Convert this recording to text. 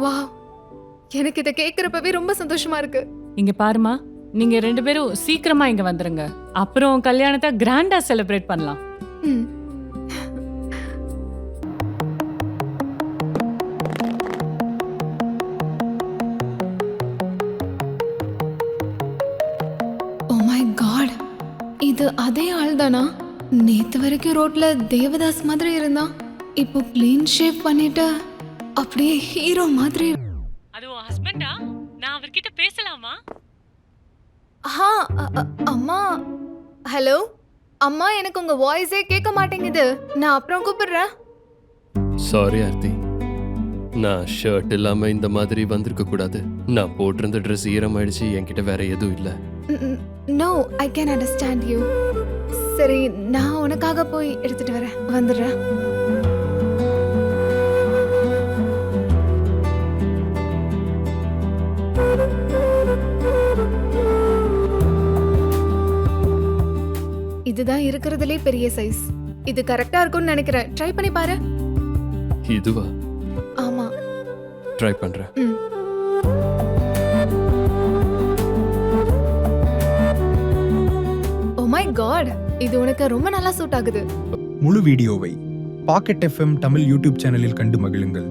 Wow, எனக்கு இதை கேட்கறப்பவே ரொம்ப சந்தோஷமா இருக்கு. இங்க பாருமா, நீங்க 2 பேரும் சீக்கிரமா இங்க வந்துருங்க. அப்புறம் கல்யாணத்தை கிராண்டா செலிப்ரேட் பண்ணலாம். ம். Oh my God, இது அதே ஆள் தானா? நேத்து வரைக்கும் ரோட்ல தேவதாஸ் மாதிரி இருந்தான், இப்போ கிளீன் ஷேவ் பண்ணிட்டு அப்படியே ஹீரோ மாதிரி. அது உன் ஹஸ்பண்டா? நான் அவர்கிட்ட பேசலாமா? அம்மா, ஹலோ அம்மா, எனக்கு உங்க வாய்ஸே கேட்க மாட்டேங்குது. நான் அப்புறம் கூப்பிடுறேன். சாரி ஆர்த்தி, நான் ஷர்ட் இல்லாம இந்த மாதிரி வந்திருக்க கூடாது. நான் போட்டிருந்த ட்ரெஸ் ஈரமாயிடுச்சு, என்கிட்ட வேற எதுவும் இல்லை. No, I can understand you. சரி, நான் உனக்காக போய் எடுத்துட்டு வரேன், வந்துடுறேன். இதுதான் இருக்கிறதுலே பெரிய சைஸ். இது கரெக்டா இருக்கும்னு நினைக்கிறேன். ட்ரை பண்ணி பாரு. இதுவா? ஆமா, ட்ரை பண்றேன். ஓ மை காட், இது உனக்கு ரொம்ப நல்லா சூட் ஆகுது. முழு வீடியோவை பாக்கெட் FM தமிழ் யூடியூப் சேனலில் கண்டு மகிழுங்கள்.